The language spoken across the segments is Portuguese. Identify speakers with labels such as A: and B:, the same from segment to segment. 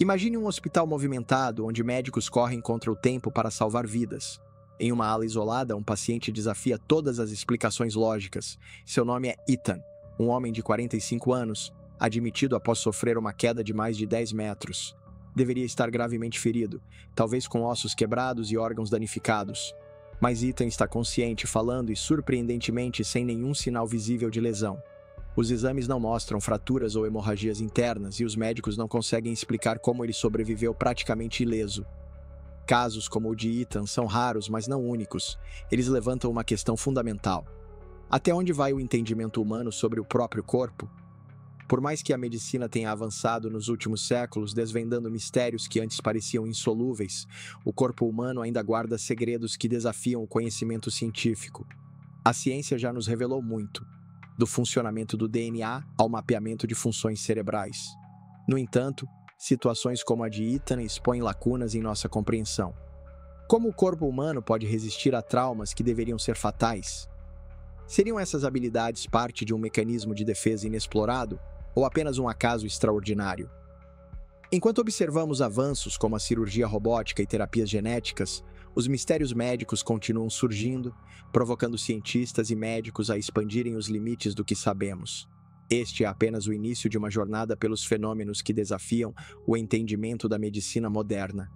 A: Imagine um hospital movimentado onde médicos correm contra o tempo para salvar vidas. Em uma ala isolada, um paciente desafia todas as explicações lógicas. Seu nome é Ethan, um homem de 45 anos, admitido após sofrer uma queda de mais de 10 metros. Deveria estar gravemente ferido, talvez com ossos quebrados e órgãos danificados. Mas Ethan está consciente, falando e, surpreendentemente, sem nenhum sinal visível de lesão. Os exames não mostram fraturas ou hemorragias internas e os médicos não conseguem explicar como ele sobreviveu praticamente ileso. Casos como o de Ethan são raros, mas não únicos. Eles levantam uma questão fundamental. Até onde vai o entendimento humano sobre o próprio corpo? Por mais que a medicina tenha avançado nos últimos séculos, desvendando mistérios que antes pareciam insolúveis, o corpo humano ainda guarda segredos que desafiam o conhecimento científico. A ciência já nos revelou muito, do funcionamento do DNA ao mapeamento de funções cerebrais. No entanto, situações como a de Ethan expõem lacunas em nossa compreensão. Como o corpo humano pode resistir a traumas que deveriam ser fatais? Seriam essas habilidades parte de um mecanismo de defesa inexplorado ou apenas um acaso extraordinário? Enquanto observamos avanços como a cirurgia robótica e terapias genéticas, os mistérios médicos continuam surgindo, provocando cientistas e médicos a expandirem os limites do que sabemos. Este é apenas o início de uma jornada pelos fenômenos que desafiam o entendimento da medicina moderna.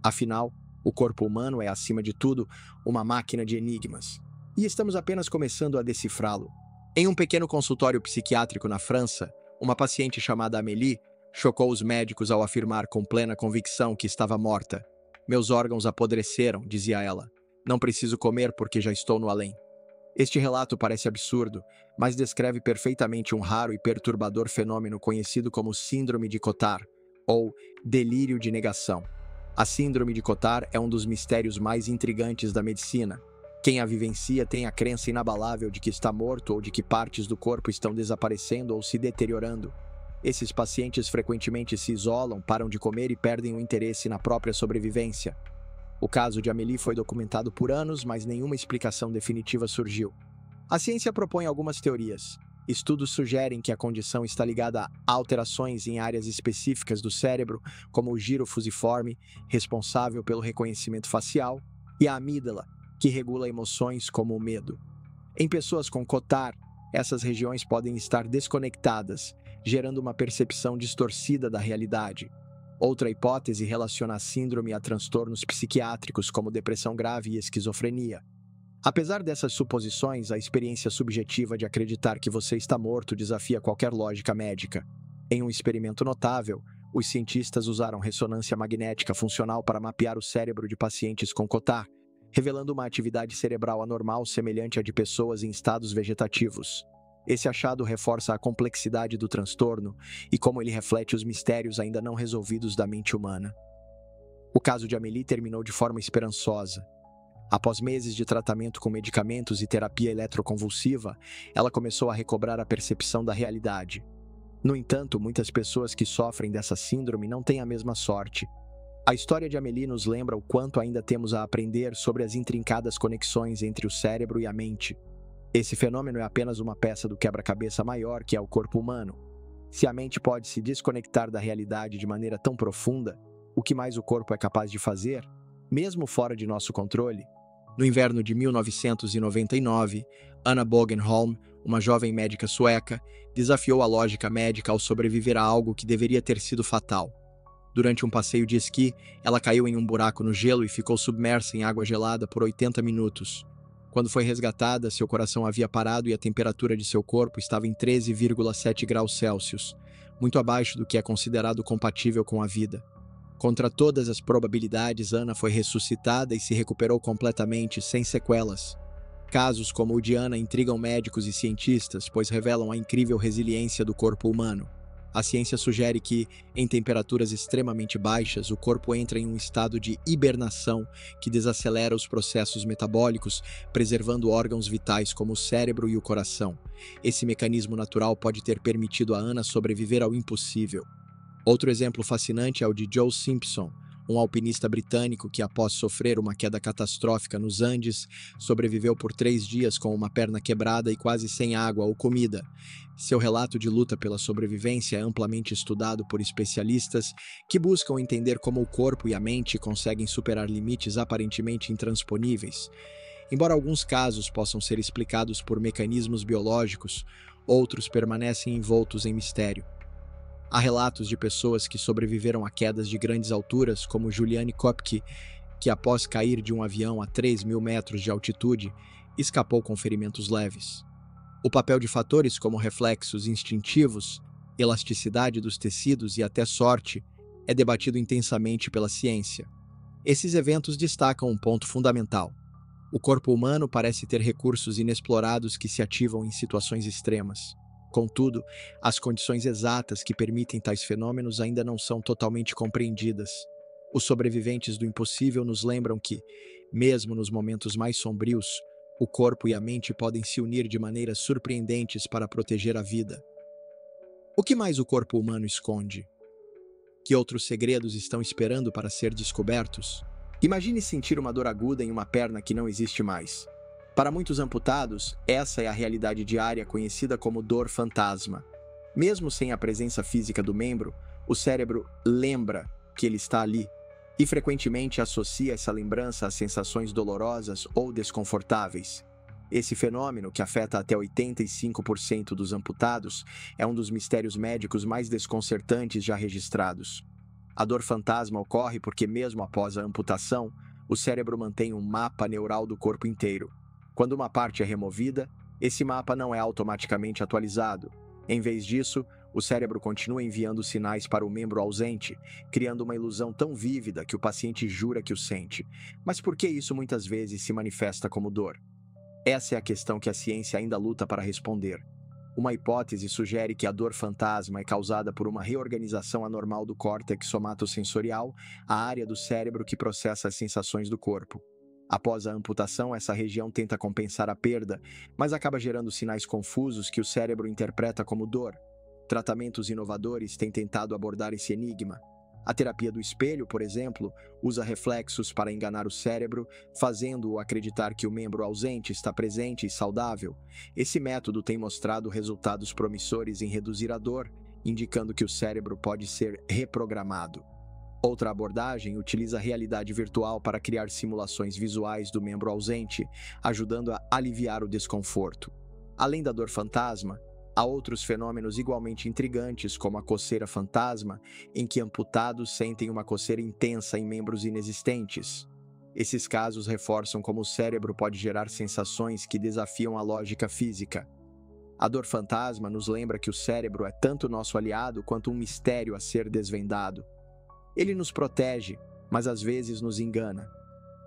A: Afinal, o corpo humano é, acima de tudo, uma máquina de enigmas. E estamos apenas começando a decifrá-lo. Em um pequeno consultório psiquiátrico na França, uma paciente chamada Amélie chocou os médicos ao afirmar com plena convicção que estava morta. "Meus órgãos apodreceram", dizia ela. "Não preciso comer porque já estou no além." Este relato parece absurdo, mas descreve perfeitamente um raro e perturbador fenômeno conhecido como Síndrome de Cotard, ou delírio de negação. A Síndrome de Cotard é um dos mistérios mais intrigantes da medicina. Quem a vivencia tem a crença inabalável de que está morto ou de que partes do corpo estão desaparecendo ou se deteriorando. Esses pacientes frequentemente se isolam, param de comer e perdem o interesse na própria sobrevivência. O caso de Amélie foi documentado por anos, mas nenhuma explicação definitiva surgiu. A ciência propõe algumas teorias. Estudos sugerem que a condição está ligada a alterações em áreas específicas do cérebro, como o giro fusiforme, responsável pelo reconhecimento facial, e a amígdala, que regula emoções como o medo. Em pessoas com Cotard, essas regiões podem estar desconectadas, gerando uma percepção distorcida da realidade. Outra hipótese relaciona a síndrome a transtornos psiquiátricos como depressão grave e esquizofrenia. Apesar dessas suposições, a experiência subjetiva de acreditar que você está morto desafia qualquer lógica médica. Em um experimento notável, os cientistas usaram ressonância magnética funcional para mapear o cérebro de pacientes com Cotard, revelando uma atividade cerebral anormal semelhante à de pessoas em estados vegetativos. Esse achado reforça a complexidade do transtorno e como ele reflete os mistérios ainda não resolvidos da mente humana. O caso de Amélie terminou de forma esperançosa. Após meses de tratamento com medicamentos e terapia eletroconvulsiva, ela começou a recobrar a percepção da realidade. No entanto, muitas pessoas que sofrem dessa síndrome não têm a mesma sorte. A história de Amélie nos lembra o quanto ainda temos a aprender sobre as intrincadas conexões entre o cérebro e a mente. Esse fenômeno é apenas uma peça do quebra-cabeça maior que é o corpo humano. Se a mente pode se desconectar da realidade de maneira tão profunda, o que mais o corpo é capaz de fazer, mesmo fora de nosso controle? No inverno de 1999, Anna Bogenholm, uma jovem médica sueca, desafiou a lógica médica ao sobreviver a algo que deveria ter sido fatal. Durante um passeio de esqui, ela caiu em um buraco no gelo e ficou submersa em água gelada por 80 minutos. Quando foi resgatada, seu coração havia parado e a temperatura de seu corpo estava em 13,7 graus Celsius, muito abaixo do que é considerado compatível com a vida. Contra todas as probabilidades, Anna foi ressuscitada e se recuperou completamente, sem sequelas. Casos como o de Anna intrigam médicos e cientistas, pois revelam a incrível resiliência do corpo humano. A ciência sugere que, em temperaturas extremamente baixas, o corpo entra em um estado de hibernação que desacelera os processos metabólicos, preservando órgãos vitais como o cérebro e o coração. Esse mecanismo natural pode ter permitido a Anna sobreviver ao impossível. Outro exemplo fascinante é o de Joe Simpson, um alpinista britânico que, após sofrer uma queda catastrófica nos Andes, sobreviveu por 3 dias com uma perna quebrada e quase sem água ou comida. Seu relato de luta pela sobrevivência é amplamente estudado por especialistas que buscam entender como o corpo e a mente conseguem superar limites aparentemente intransponíveis. Embora alguns casos possam ser explicados por mecanismos biológicos, outros permanecem envoltos em mistério. Há relatos de pessoas que sobreviveram a quedas de grandes alturas, como Juliane Kopke, que após cair de um avião a 3.000 metros de altitude, escapou com ferimentos leves. O papel de fatores como reflexos instintivos, elasticidade dos tecidos e até sorte é debatido intensamente pela ciência. Esses eventos destacam um ponto fundamental. O corpo humano parece ter recursos inexplorados que se ativam em situações extremas. Contudo, as condições exatas que permitem tais fenômenos ainda não são totalmente compreendidas. Os sobreviventes do impossível nos lembram que, mesmo nos momentos mais sombrios, o corpo e a mente podem se unir de maneiras surpreendentes para proteger a vida. O que mais o corpo humano esconde? Que outros segredos estão esperando para ser descobertos? Imagine sentir uma dor aguda em uma perna que não existe mais. Para muitos amputados, essa é a realidade diária conhecida como dor fantasma. Mesmo sem a presença física do membro, o cérebro lembra que ele está ali e frequentemente associa essa lembrança a sensações dolorosas ou desconfortáveis. Esse fenômeno, que afeta até 85% dos amputados, é um dos mistérios médicos mais desconcertantes já registrados. A dor fantasma ocorre porque, mesmo após a amputação, o cérebro mantém um mapa neural do corpo inteiro. Quando uma parte é removida, esse mapa não é automaticamente atualizado. Em vez disso, o cérebro continua enviando sinais para o membro ausente, criando uma ilusão tão vívida que o paciente jura que o sente. Mas por que isso muitas vezes se manifesta como dor? Essa é a questão que a ciência ainda luta para responder. Uma hipótese sugere que a dor fantasma é causada por uma reorganização anormal do córtex somatosensorial, a área do cérebro que processa as sensações do corpo. Após a amputação, essa região tenta compensar a perda, mas acaba gerando sinais confusos que o cérebro interpreta como dor. Tratamentos inovadores têm tentado abordar esse enigma. A terapia do espelho, por exemplo, usa reflexos para enganar o cérebro, fazendo-o acreditar que o membro ausente está presente e saudável. Esse método tem mostrado resultados promissores em reduzir a dor, indicando que o cérebro pode ser reprogramado. Outra abordagem utiliza a realidade virtual para criar simulações visuais do membro ausente, ajudando a aliviar o desconforto. Além da dor fantasma, há outros fenômenos igualmente intrigantes, como a coceira fantasma, em que amputados sentem uma coceira intensa em membros inexistentes. Esses casos reforçam como o cérebro pode gerar sensações que desafiam a lógica física. A dor fantasma nos lembra que o cérebro é tanto nosso aliado quanto um mistério a ser desvendado. Ele nos protege, mas às vezes nos engana.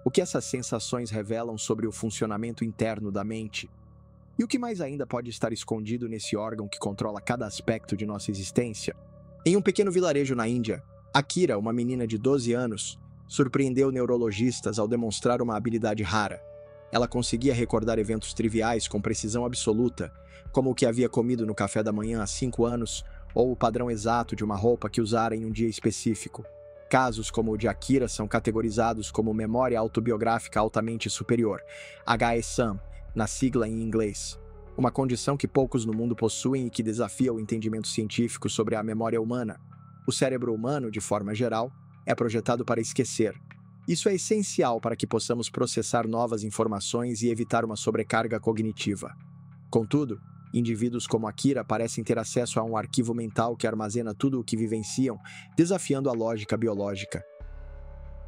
A: O que essas sensações revelam sobre o funcionamento interno da mente? E o que mais ainda pode estar escondido nesse órgão que controla cada aspecto de nossa existência? Em um pequeno vilarejo na Índia, Akira, uma menina de 12 anos, surpreendeu neurologistas ao demonstrar uma habilidade rara. Ela conseguia recordar eventos triviais com precisão absoluta, como o que havia comido no café da manhã há 5 anos ou o padrão exato de uma roupa que usara em um dia específico. Casos como o de Akira são categorizados como memória autobiográfica altamente superior, HSAM, na sigla em inglês. Uma condição que poucos no mundo possuem e que desafia o entendimento científico sobre a memória humana. O cérebro humano, de forma geral, é projetado para esquecer. Isso é essencial para que possamos processar novas informações e evitar uma sobrecarga cognitiva. Contudo, indivíduos como Akira parecem ter acesso a um arquivo mental que armazena tudo o que vivenciam, desafiando a lógica biológica.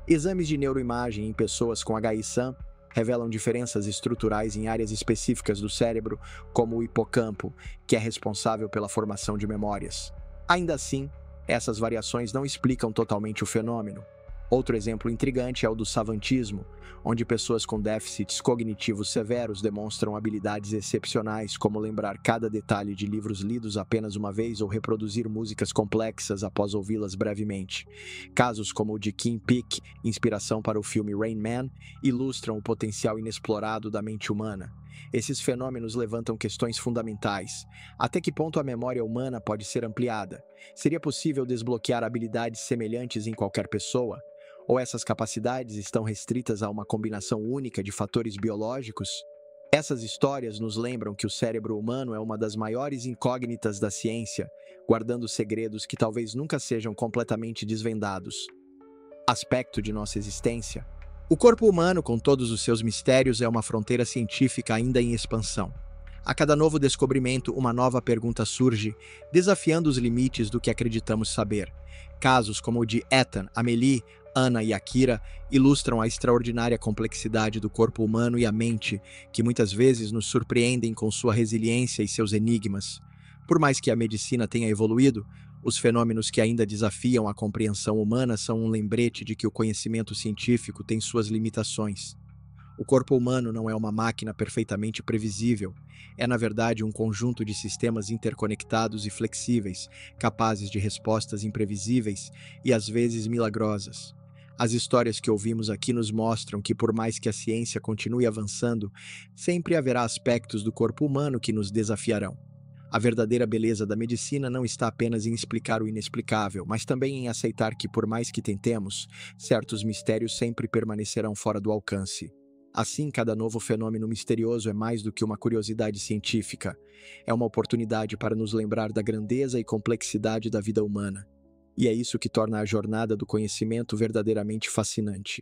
A: Exames de neuroimagem em pessoas com HI-SAM revelam diferenças estruturais em áreas específicas do cérebro, como o hipocampo, que é responsável pela formação de memórias. Ainda assim, essas variações não explicam totalmente o fenômeno. Outro exemplo intrigante é o do savantismo, onde pessoas com déficits cognitivos severos demonstram habilidades excepcionais, como lembrar cada detalhe de livros lidos apenas uma vez ou reproduzir músicas complexas após ouvi-las brevemente. Casos como o de Kim Peek, inspiração para o filme Rain Man, ilustram o potencial inexplorado da mente humana. Esses fenômenos levantam questões fundamentais. Até que ponto a memória humana pode ser ampliada? Seria possível desbloquear habilidades semelhantes em qualquer pessoa? Ou essas capacidades estão restritas a uma combinação única de fatores biológicos? Essas histórias nos lembram que o cérebro humano é uma das maiores incógnitas da ciência, guardando segredos que talvez nunca sejam completamente desvendados. Aspecto de nossa existência. O corpo humano, com todos os seus mistérios, é uma fronteira científica ainda em expansão. A cada novo descobrimento, uma nova pergunta surge, desafiando os limites do que acreditamos saber. Casos como o de Ethan, Amelie, Anna e Akira ilustram a extraordinária complexidade do corpo humano e a mente, que muitas vezes nos surpreendem com sua resiliência e seus enigmas. Por mais que a medicina tenha evoluído, os fenômenos que ainda desafiam a compreensão humana são um lembrete de que o conhecimento científico tem suas limitações. O corpo humano não é uma máquina perfeitamente previsível. É, na verdade, um conjunto de sistemas interconectados e flexíveis, capazes de respostas imprevisíveis e, às vezes, milagrosas. As histórias que ouvimos aqui nos mostram que, por mais que a ciência continue avançando, sempre haverá aspectos do corpo humano que nos desafiarão. A verdadeira beleza da medicina não está apenas em explicar o inexplicável, mas também em aceitar que, por mais que tentemos, certos mistérios sempre permanecerão fora do alcance. Assim, cada novo fenômeno misterioso é mais do que uma curiosidade científica. É uma oportunidade para nos lembrar da grandeza e complexidade da vida humana. E é isso que torna a jornada do conhecimento verdadeiramente fascinante.